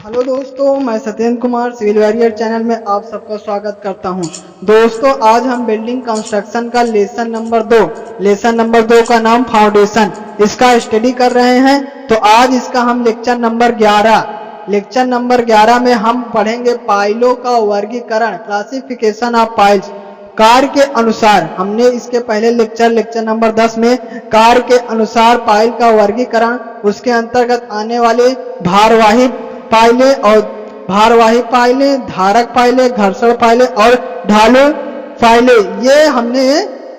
Hello दोस्तों, मैं Satyendra Kumar Civil Warrior channel में आप सबका स्वागत करता हूं। दोस्तों, आज हम बिल्डिंग कंस्ट्रक्शन का लेसन नंबर दो का नाम फाउंडेशन, इसका स्टडी कर रहे हैं। तो आज इसका हम लेक्चर नंबर 11 में हम पढ़ेंगे पाइलों का वर्गीकरण, क्लासिफिकेशन ऑफ पाइल्स। कार्य के अनुसार हमने इसके पहले लेक्चर नंबर 10 में कार्य के अनुसार पाइल का वर्गीकरण, उसके अंतर्गत आने वाले भारवाही पाइलें और भारवाही पाइलें, धारक पाइलें, घर्षण पाइलें और ढालू फाइलें, ये हमने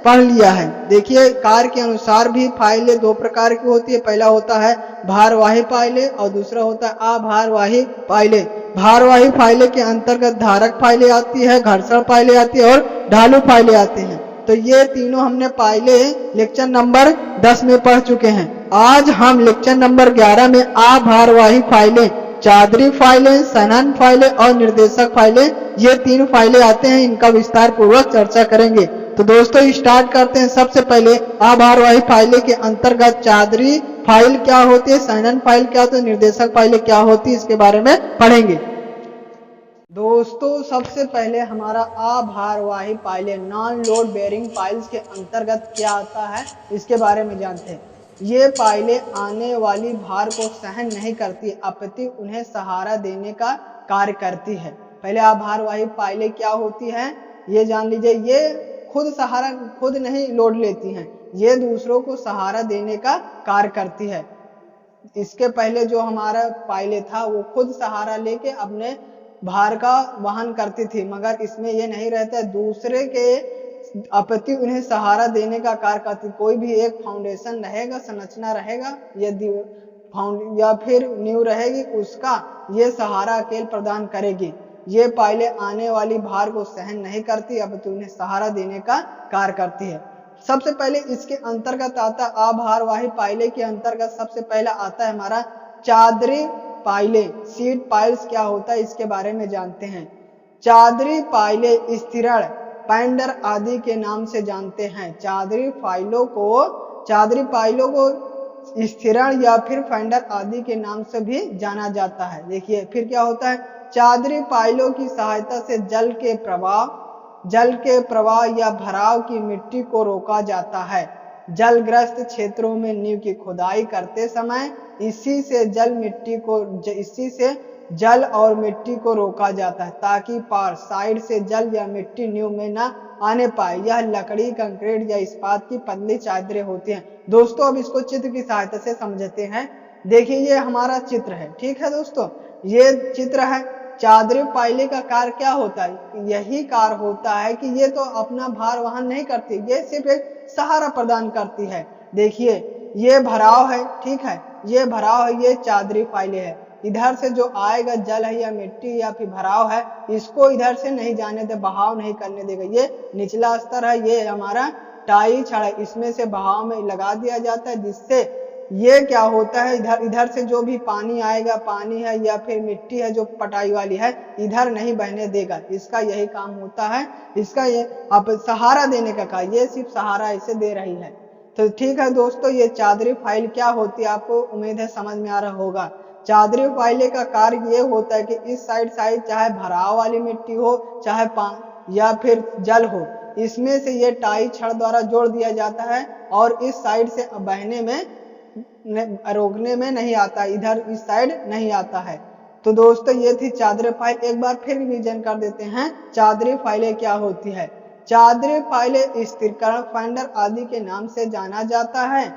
पढ़ लिया है। देखिए, कार्य के अनुसार भी फाइलें दो प्रकार की होती है। पहला होता है भारवाही फाइलें और दूसरा होता है अभारवाही फाइलें। भारवाही फाइलें के अंतर्गत धारक फाइलें आती है, घर्षण फाइलें आती है और ढालू फाइलें आती हैं। तो ये तीनों हमने फाइलें लेक्चर नंबर 10 में पढ़ चुके हैं। आज हम लेक्चर नंबर 11 में अभारवाही फाइलें, चादरी फाइलें, सनन फाइलें और निर्देशक फाइलें, ये तीन फाइलें आते हैं, इनका विस्तार पूर्वक चर्चा करेंगे। तो दोस्तों, स्टार्ट करते हैं। सबसे पहले अभारवाही फाइलें के अंतर्गत चादरी फाइल क्या होती है, सनन फाइल क्या होती है, निर्देशक फाइलें क्या होती है, इसके बारे में पढ़ेंगे। दोस्तों, सबसे पहले हमारा अभारवाही फाइलें, नॉन लोड बेयरिंग फाइल्स के अंतर्गत क्या आता है, इसके बारे में जानते हैं। ये फाइलें आने वाली भार को सहन नहीं करती, अपितु उन्हें सहारा देने का कार्य करती है। पहले अभारवाही फाइलें क्या होती हैं ये जान लीजिए। ये खुद नहीं लोड लेती हैं, ये दूसरों को सहारा देने का कार्य करती है। इसके पहले जो हमारा फाइलें था वो खुद सहारा लेके अपने भार का वहन करती थी, मगर इसमें ये नहीं रहता, दूसरे के अपितु उन्हें सहारा देने का कार्य करती। कोई भी एक फाउंडेशन रहेगा, संरचना रहेगा, यदि या फिर नींव रहेगी, उसका ये सहारा अकेले प्रदान करेगी। ये फाइलें आने वाली भार को सहन नहीं करती, अपितु उन्हें सहारा देने का कार्य करती है। सबसे पहले इसके अंतर्गत आता है अभारवाही फाइलें के अंतर्गत सबसे पहला आता है हमारा चादरी फाइलें। सीट फाइल्स क्या होता है, इसके बारे में जानते हैं। चादरी फाइलें स्थिरण, पेंडर आदि के नाम से जानते हैं। चादरी फाइलों को स्थिरण या फिर फेंडर आदि के नाम से भी जाना जाता है। देखिए, फिर क्या होता है, चादरी फाइलों की सहायता से जल के प्रवाह या भराव की मिट्टी को रोका जाता है। जलग्रस्त क्षेत्रों में नींव की खुदाई करते समय इसी से जल और मिट्टी को रोका जाता है, ताकि पार साइड से जल या मिट्टी नींव में न आने पाए। यह लकड़ी, कंक्रीट या इस्पात की पतली चादरें होती हैं। दोस्तों, अब इसको चित्र की सहायता से समझते हैं। देखिए, ये हमारा चित्र है, ठीक है दोस्तों, ये चित्र है। चादरी फाइलें का कार्य क्या होता है, यही कार्य होता है कि ये तो अपना भार वहन नहीं करती, ये सिर्फ एक सहारा प्रदान करती है। देखिए, ये भराव है, ठीक है, ये भराव है, ये चादरी फाइलें है। इधर से जो आएगा जल है या मिट्टी या फिर भराव है, इसको इधर से नहीं जाने दे, बहाव नहीं करने देगा। ये निचला स्तर है, ये हमारा टाई छड़ है, इसमें से बहाव में लगा दिया जाता है, जिससे ये क्या होता है, इधर से जो भी पानी आएगा, पानी है या फिर मिट्टी है जो पटाई वाली है, इधर नहीं बहने देगा। इसका यही काम होता है, इसका ये अब सहारा देने का काम, ये सिर्फ सहारा इसे दे रही है। तो ठीक है दोस्तों, ये चादरी फाइल क्या होती है, आपको उम्मीद है समझ में आ रहा होगा। चादरी फाइलें का कार्य ये होता है कि इस साइड चाहे भराव वाली मिट्टी हो, चाहे या फिर जल हो, इसमें से ये टाई छड़ द्वारा जोड़ दिया जाता है और इस साइड से बहने में रोकने में नहीं आता, इधर इस साइड नहीं आता है। तो दोस्तों, ये थी चादरी फाइल। एक बार फिर रिवीजन कर देते हैं, चादरी फाइलें क्या होती है। चादरी फाइलें स्थिरीकरण, फेंडर आदि के नाम से जाना जाता है।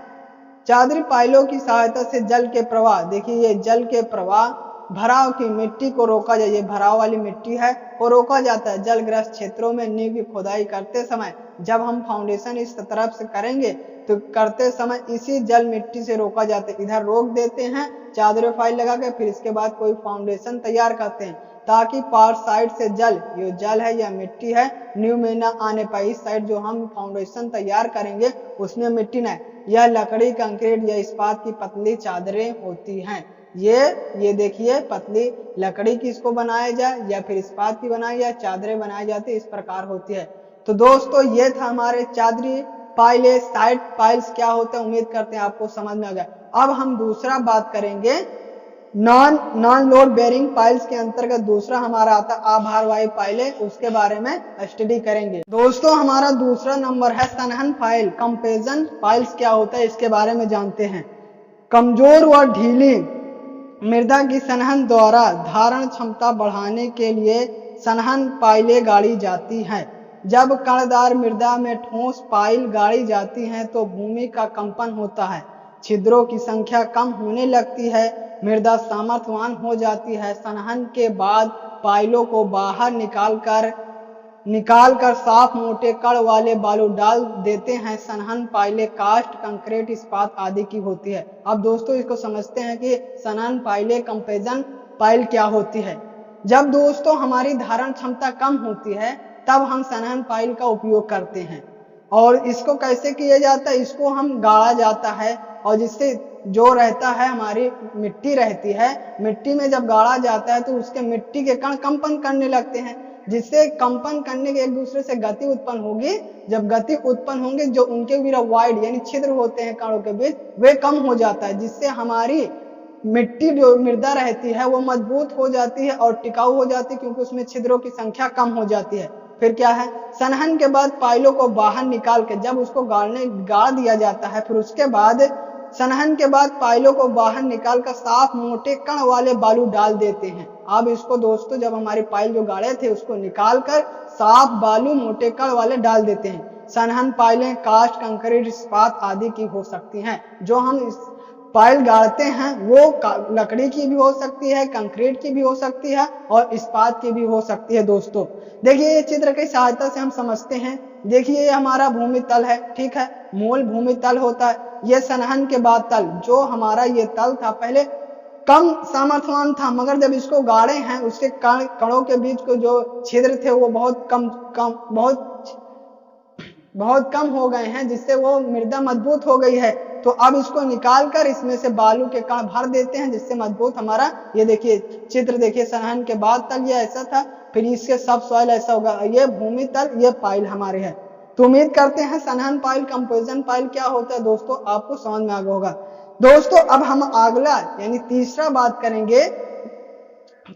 चादरी फाइलों की सहायता से जल के प्रवाह, देखिए ये जल के प्रवाह, भराव की मिट्टी को रोका जाए, ये भराव वाली मिट्टी है वो रोका जाता है। जलग्रस्त क्षेत्रों में नींव की खुदाई करते समय, जब हम फाउंडेशन इस तरफ से करेंगे तो करते समय इसी जल मिट्टी से रोका जाता है। इधर रोक देते हैं चादरी फाइल लगा के, फिर इसके बाद कोई फाउंडेशन तैयार करते हैं, ताकि पार साइड से ये जल है या मिट्टी है नींव में ना आने पाए। इस साइड जो हम फाउंडेशन तैयार करेंगे उसमें मिट्टी न, यह लकड़ी, कंक्रीट या इस्पात की पतली चादरें होती हैं। ये देखिए, पतली लकड़ी की इसको बनाया जाए या फिर इस्पात की बनाई जाए, चादरें बनाई जाती है, इस प्रकार होती है। तो दोस्तों, ये था हमारे चादरी फाइलें। साइड फाइल्स क्या होता है, उम्मीद करते हैं आपको समझ में आ गया। अब हम दूसरा बात करेंगे नॉन लोड बेरिंग पाइल्स के अंतर्गत दूसरा हमारा आता है अभारवाही पाइलें, उसके बारे में स्टडी करेंगे। दोस्तों हमारा दूसरा नंबर है सनहन पाइल। कंपेजन पाइल्स क्या होता है इसके बारे में जानते हैं। कमजोर व ढीली मृदा की सनहन द्वारा धारण क्षमता बढ़ाने के लिए सनहन पाइलें गाड़ी जाती हैं। जब कणदार मृदा में ठोस पाइल गाड़ी जाती हैं तो भूमि का कंपन होता है, छिद्रों की संख्या कम होने लगती है, मृदा सामर्थ्यवान हो जाती है। सनहन के बाद पाइलों को बाहर निकालकर साफ मोटे कण वाले बालू डाल देते हैं। सनहन पाइलें कास्ट, कंक्रीट, इस्पात आदि की होती है। अब दोस्तों इसको समझते हैं कि सनहन पाइलें कंपेजन पाइल क्या होती है। जब दोस्तों हमारी धारण क्षमता कम होती है तब हम सनहन पाइल का उपयोग करते हैं। और इसको कैसे किया जाता है, इसको हम गाड़ा जाता है और जिससे जो रहता है हमारी मिट्टी रहती है, मिट्टी में जब गाड़ा जाता है तो उसके मिट्टी के कण कंपन करने लगते हैं, जिससे कंपन करने के एक दूसरे से गति उत्पन्न होगी। जब गति उत्पन्न होंगे जो उनके बीच वाइड यानी छिद्र होते हैं कणों के बीच वे कम हो जाता है, जिससे हमारी मिट्टी जो मृदा रहती है वो मजबूत हो जाती है और टिकाऊ हो जाती है, क्योंकि उसमें छिद्रों की संख्या कम हो जाती है। फिर क्या है, सनहन के बाद पाइलों को बाहर निकाल के जब उसको गाड़ दिया जाता है, फिर उसके बाद सनहन के बाद पाइलों को बाहर निकालकर साफ मोटे कण वाले बालू डाल देते हैं। अब इसको दोस्तों जब हमारी पाइल जो गाड़े थे उसको निकालकर साफ बालू मोटे कण वाले डाल देते हैं। सनहन पाइलें कास्ट, कंक्रीट, इस्पात आदि की हो सकती हैं। जो हम इस पाइल गाड़ते हैं वो लकड़ी की भी हो सकती है, कंक्रीट की भी हो सकती है और इस्पात की भी हो सकती है। दोस्तों देखिए ये चित्र की सहायता से हम समझते हैं। देखिए ये हमारा भूमि तल है, ठीक है, मूल भूमि तल होता है। ये सनहन के बाद तल, जो हमारा ये तल था पहले कम सामर्थ्यवान था, मगर जब इसको गाड़े हैं उसके कणों के बीच को जो छिद्र थे वो बहुत कम हो गए हैं, जिससे वो मृदा मजबूत हो गई है। तो अब इसको निकालकर इसमें से बालू के कण भर देते हैं, जिससे मजबूत हमारा ये देखिए चित्र देखिए, सनहन के बाद तल ये ऐसा था, फिर इसके सब सॉइल ऐसा होगा। ये भूमि तल, ये पाइल हमारे है। तो उम्मीद करते हैं सनहन पाइल, कंपेजन पाइल क्या होता है दोस्तों आपको समझ में आ गया होगा। दोस्तों अब हम अगला यानी तीसरा बात करेंगे।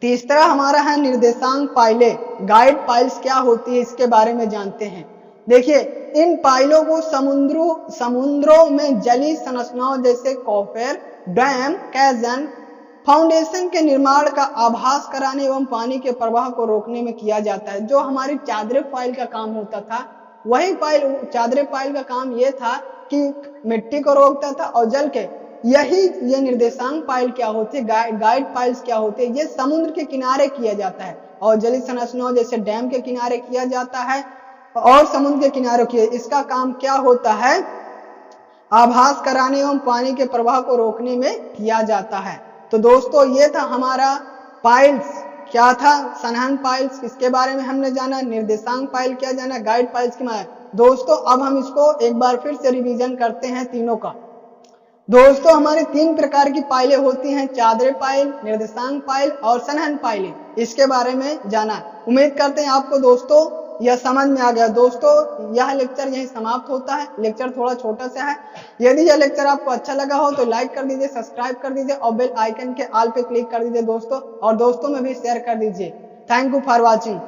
तीसरा हमारा है निर्देशांक पाइलें। गाइड पाइल्स क्या होती है इसके बारे में जानते हैं। देखिए इन पाइलों को समुद्रों में जलीय संरचनाओं जैसे कॉफर, डैम, कैजन, फाउंडेशन के निर्माण का आभास कराने एवं पानी के प्रवाह को रोकने में किया जाता है। जो हमारी चादरे पाइल का काम होता था, वही पाइल चादरे पाइल का काम यह था कि मिट्टी को रोकता था और जल के ये निर्देशांक पाइल क्या होती है, गाइड पाइल्स क्या होते हैं, ये समुद्र के किनारे किया जाता है और जलीय संरचनाओं जैसे डैम के किनारे किया जाता है और समुद्र के किनारे किया। इसका काम क्या होता है, आभास कराने एवं पानी के प्रवाह को रोकने में किया जाता है। तो दोस्तों ये था हमारा पाइल्स, क्या था, सनहन पाइल्स, इसके बारे में हमने जाना। निर्देशांक पाइल क्या जाना, गाइड पाइल्स के बारे में। दोस्तों अब हम इसको एक बार फिर से रिवीजन करते हैं तीनों का। दोस्तों हमारे तीन प्रकार की पाइलें होती हैं, चादरे पाइल, निर्देशांक पाइल और सनहन पाइलें। इसके बारे में जाना। उम्मीद करते हैं आपको दोस्तों यह समझ में आ गया। दोस्तों यह लेक्चर यहीं समाप्त होता है। लेक्चर थोड़ा छोटा सा है। यदि यह लेक्चर आपको अच्छा लगा हो तो लाइक कर दीजिए, सब्सक्राइब कर दीजिए और बेल आइकन के ऑल पे क्लिक कर दीजिए दोस्तों, और दोस्तों में भी शेयर कर दीजिए। Thank you for watching.